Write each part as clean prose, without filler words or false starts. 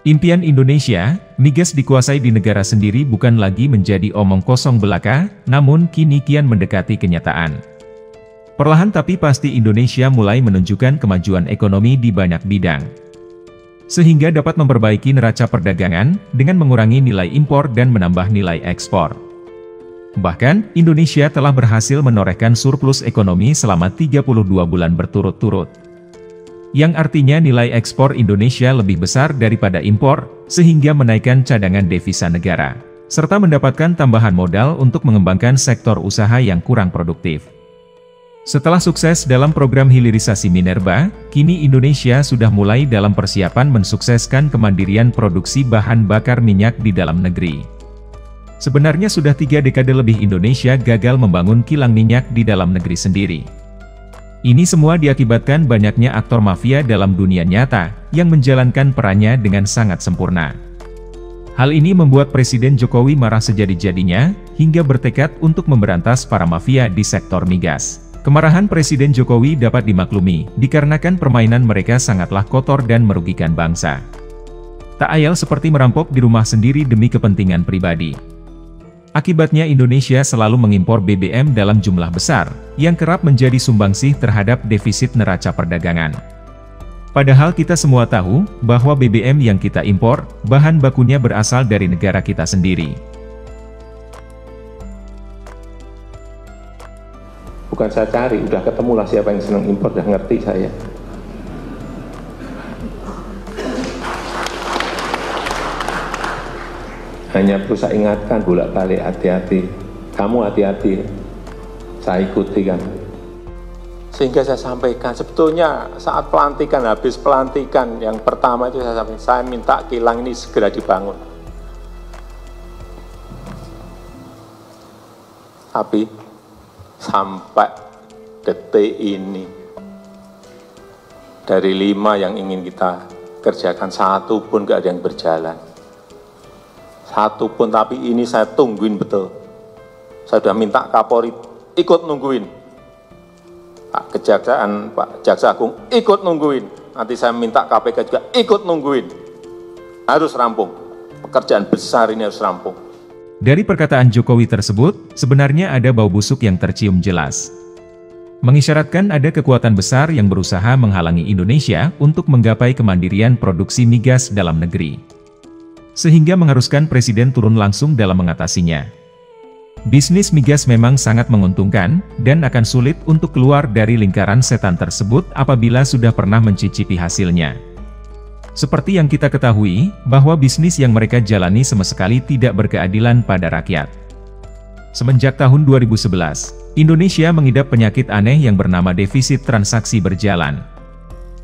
Impian Indonesia, migas dikuasai di negara sendiri bukan lagi menjadi omong kosong belaka, namun kini kian mendekati kenyataan. Perlahan tapi pasti Indonesia mulai menunjukkan kemajuan ekonomi di banyak bidang. Sehingga dapat memperbaiki neraca perdagangan, dengan mengurangi nilai impor dan menambah nilai ekspor. Bahkan, Indonesia telah berhasil menorehkan surplus ekonomi selama 32 bulan berturut-turut. Yang artinya nilai ekspor Indonesia lebih besar daripada impor, sehingga menaikkan cadangan devisa negara, serta mendapatkan tambahan modal untuk mengembangkan sektor usaha yang kurang produktif. Setelah sukses dalam program hilirisasi Minerba, kini Indonesia sudah mulai dalam persiapan mensukseskan kemandirian produksi bahan bakar minyak di dalam negeri. Sebenarnya sudah 3 dekade lebih Indonesia gagal membangun kilang minyak di dalam negeri sendiri. Ini semua diakibatkan banyaknya aktor mafia dalam dunia nyata, yang menjalankan perannya dengan sangat sempurna. Hal ini membuat Presiden Jokowi marah sejadi-jadinya, hingga bertekad untuk memberantas para mafia di sektor migas. Kemarahan Presiden Jokowi dapat dimaklumi, dikarenakan permainan mereka sangatlah kotor dan merugikan bangsa. Tak ayal seperti merampok di rumah sendiri demi kepentingan pribadi. Akibatnya Indonesia selalu mengimpor BBM dalam jumlah besar, yang kerap menjadi sumbangsih terhadap defisit neraca perdagangan. Padahal kita semua tahu, bahwa BBM yang kita impor, bahan bakunya berasal dari negara kita sendiri. Bukan saya cari, udah ketemulah siapa yang senang impor, udah ngerti saya. Hanya perlu saya ingatkan bolak-balik, hati-hati. Kamu hati-hati, saya ikuti kan. Sehingga saya sampaikan, sebetulnya saat pelantikan, habis pelantikan yang pertama itu saya sampaikan, saya minta kilang ini segera dibangun. Tapi sampai detik ini, dari 5 yang ingin kita kerjakan, 1 pun gak ada yang berjalan. 1 pun, tapi ini saya tungguin betul. Saya sudah minta Kapolri ikut nungguin. Pak Kejaksaan, Pak Jaksa Agung ikut nungguin. Nanti saya minta KPK juga ikut nungguin. Harus rampung. Pekerjaan besar ini harus rampung. Dari perkataan Jokowi tersebut, sebenarnya ada bau busuk yang tercium jelas. Mengisyaratkan ada kekuatan besar yang berusaha menghalangi Indonesia untuk menggapai kemandirian produksi migas dalam negeri. Sehingga mengharuskan Presiden turun langsung dalam mengatasinya. Bisnis migas memang sangat menguntungkan, dan akan sulit untuk keluar dari lingkaran setan tersebut apabila sudah pernah mencicipi hasilnya. Seperti yang kita ketahui, bahwa bisnis yang mereka jalani sama sekali tidak berkeadilan pada rakyat. Semenjak tahun 2011, Indonesia mengidap penyakit aneh yang bernama defisit transaksi berjalan.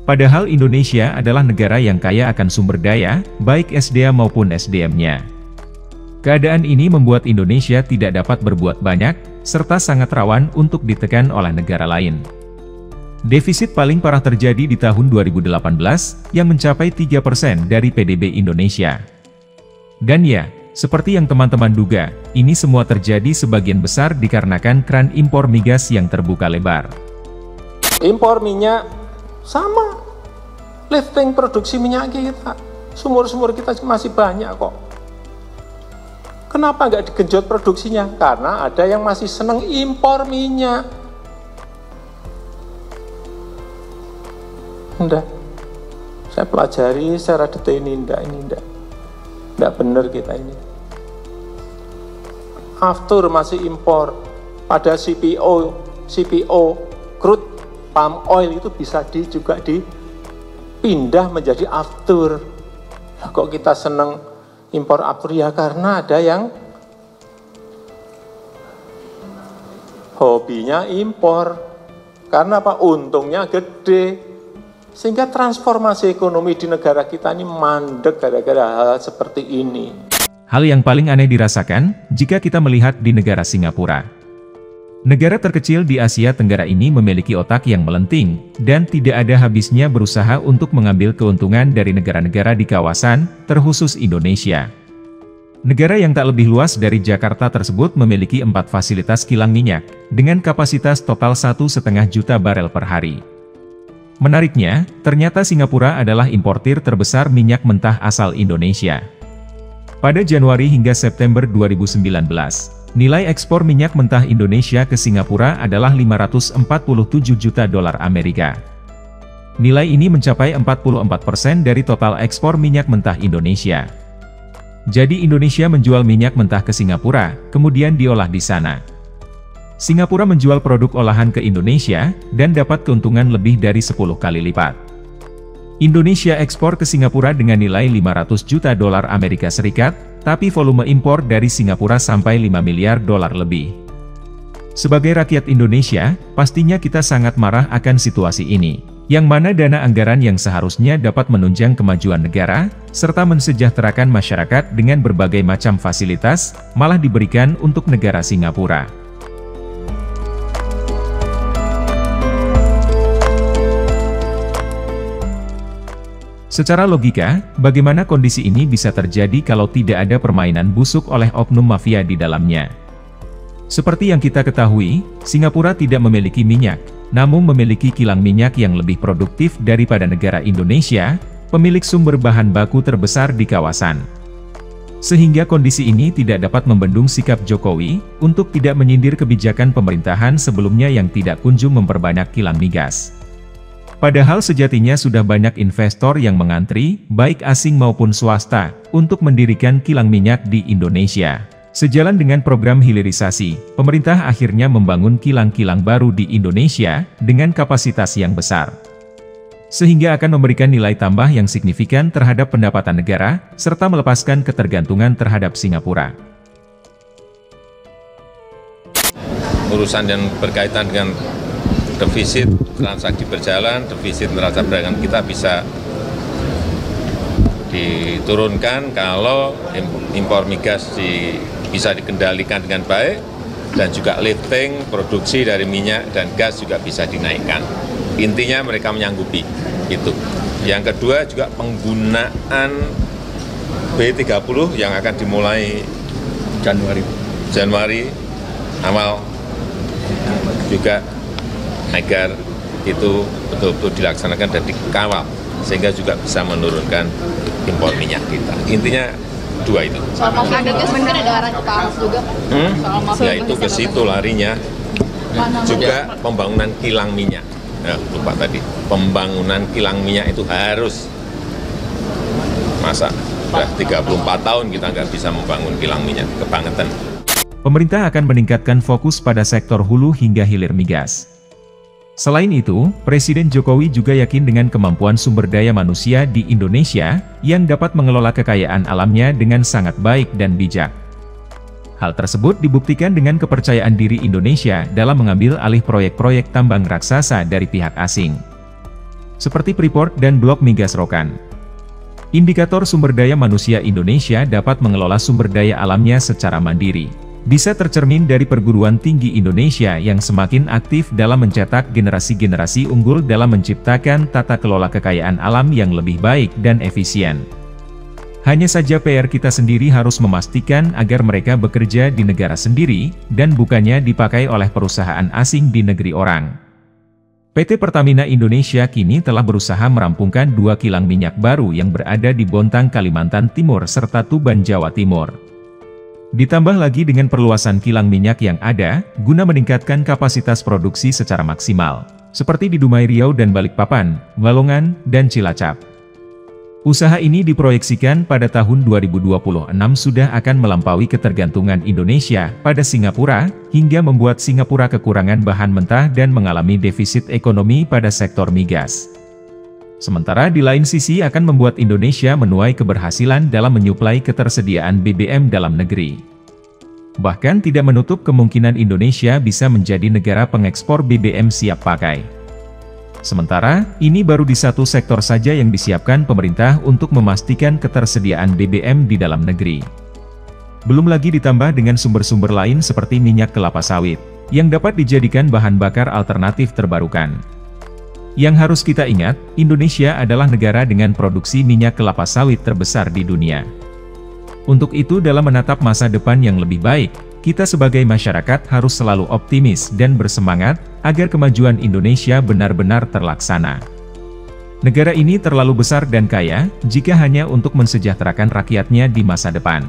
Padahal Indonesia adalah negara yang kaya akan sumber daya, baik SDA maupun SDM-nya. Keadaan ini membuat Indonesia tidak dapat berbuat banyak, serta sangat rawan untuk ditekan oleh negara lain. Defisit paling parah terjadi di tahun 2018, yang mencapai 3% dari PDB Indonesia. Dan ya, seperti yang teman-teman duga, ini semua terjadi sebagian besar dikarenakan keran impor migas yang terbuka lebar. Impor minyak sama, lifting produksi minyak kita, sumur-sumur kita masih banyak kok. Kenapa nggak digenjot produksinya? Karena ada yang masih seneng impor minyak. Enggak, saya pelajari secara detail ini enggak benar kita ini. Aftur masih impor, pada CPO, crude palm oil itu bisa juga dipindah menjadi aftur. Kok kita seneng impor aftur? Ya karena ada yang hobinya impor. Karena apa? Untungnya gede. Sehingga transformasi ekonomi di negara kita ini mandek gara-gara hal seperti ini. Hal yang paling aneh dirasakan, jika kita melihat di negara Singapura. Negara terkecil di Asia Tenggara ini memiliki otak yang melenting, dan tidak ada habisnya berusaha untuk mengambil keuntungan dari negara-negara di kawasan, terkhusus Indonesia. Negara yang tak lebih luas dari Jakarta tersebut memiliki 4 fasilitas kilang minyak, dengan kapasitas total 1,5 juta barel per hari. Menariknya, ternyata Singapura adalah importir terbesar minyak mentah asal Indonesia. Pada Januari hingga September 2019, nilai ekspor minyak mentah Indonesia ke Singapura adalah 547 juta dolar Amerika. Nilai ini mencapai 44% dari total ekspor minyak mentah Indonesia. Jadi Indonesia menjual minyak mentah ke Singapura, kemudian diolah di sana. Singapura menjual produk olahan ke Indonesia, dan dapat keuntungan lebih dari 10 kali lipat. Indonesia ekspor ke Singapura dengan nilai 500 juta dolar Amerika Serikat, tapi volume impor dari Singapura sampai 5 miliar dolar lebih. Sebagai rakyat Indonesia, pastinya kita sangat marah akan situasi ini, yang mana dana anggaran yang seharusnya dapat menunjang kemajuan negara, serta mensejahterakan masyarakat dengan berbagai macam fasilitas, malah diberikan untuk negara Singapura. Secara logika, bagaimana kondisi ini bisa terjadi kalau tidak ada permainan busuk oleh oknum mafia di dalamnya? Seperti yang kita ketahui, Singapura tidak memiliki minyak, namun memiliki kilang minyak yang lebih produktif daripada negara Indonesia, pemilik sumber bahan baku terbesar di kawasan. Sehingga kondisi ini tidak dapat membendung sikap Jokowi, untuk tidak menyindir kebijakan pemerintahan sebelumnya yang tidak kunjung memperbanyak kilang migas. Padahal sejatinya sudah banyak investor yang mengantri, baik asing maupun swasta, untuk mendirikan kilang minyak di Indonesia. Sejalan dengan program hilirisasi, pemerintah akhirnya membangun kilang-kilang baru di Indonesia, dengan kapasitas yang besar. Sehingga akan memberikan nilai tambah yang signifikan terhadap pendapatan negara, serta melepaskan ketergantungan terhadap Singapura. Urusan yang berkaitan dengan defisit transaksi berjalan, defisit neraca perdagangan kita bisa diturunkan kalau impor migas bisa dikendalikan dengan baik, dan juga lifting produksi dari minyak dan gas juga bisa dinaikkan. Intinya mereka menyanggupi itu. Yang kedua juga penggunaan B30 yang akan dimulai Januari awal juga, agar itu betul-betul dilaksanakan dan dikawal, sehingga juga bisa menurunkan impor minyak kita. Intinya dua itu. Soal mafia migas mungkin ada arah ke Pak juga? Ya itu ke situ larinya. Juga pembangunan kilang minyak. Lupa tadi, pembangunan kilang minyak itu harus. Masa sudah 34 tahun kita nggak bisa membangun kilang minyak, kebangetan. Pemerintah akan meningkatkan fokus pada sektor hulu hingga hilir migas. Selain itu, Presiden Jokowi juga yakin dengan kemampuan sumber daya manusia di Indonesia, yang dapat mengelola kekayaan alamnya dengan sangat baik dan bijak. Hal tersebut dibuktikan dengan kepercayaan diri Indonesia dalam mengambil alih proyek-proyek tambang raksasa dari pihak asing, seperti Freeport dan Blok Migas Rokan. Indikator sumber daya manusia Indonesia dapat mengelola sumber daya alamnya secara mandiri. Bisa tercermin dari perguruan tinggi Indonesia yang semakin aktif dalam mencetak generasi-generasi unggul dalam menciptakan tata kelola kekayaan alam yang lebih baik dan efisien. Hanya saja PR kita sendiri harus memastikan agar mereka bekerja di negara sendiri, dan bukannya dipakai oleh perusahaan asing di negeri orang. PT Pertamina Indonesia kini telah berusaha merampungkan 2 kilang minyak baru yang berada di Bontang, Kalimantan Timur serta Tuban, Jawa Timur. Ditambah lagi dengan perluasan kilang minyak yang ada, guna meningkatkan kapasitas produksi secara maksimal, seperti di Dumai, Riau dan Balikpapan, Balongan, dan Cilacap. Usaha ini diproyeksikan pada tahun 2026 sudah akan melampaui ketergantungan Indonesia pada Singapura, hingga membuat Singapura kekurangan bahan mentah dan mengalami defisit ekonomi pada sektor migas. Sementara di lain sisi akan membuat Indonesia menuai keberhasilan dalam menyuplai ketersediaan BBM dalam negeri. Bahkan tidak menutup kemungkinan Indonesia bisa menjadi negara pengekspor BBM siap pakai. Sementara, ini baru di satu sektor saja yang disiapkan pemerintah untuk memastikan ketersediaan BBM di dalam negeri. Belum lagi ditambah dengan sumber-sumber lain seperti minyak kelapa sawit, yang dapat dijadikan bahan bakar alternatif terbarukan. Yang harus kita ingat, Indonesia adalah negara dengan produksi minyak kelapa sawit terbesar di dunia. Untuk itu dalam menatap masa depan yang lebih baik, kita sebagai masyarakat harus selalu optimis dan bersemangat, agar kemajuan Indonesia benar-benar terlaksana. Negara ini terlalu besar dan kaya, jika hanya untuk mensejahterakan rakyatnya di masa depan.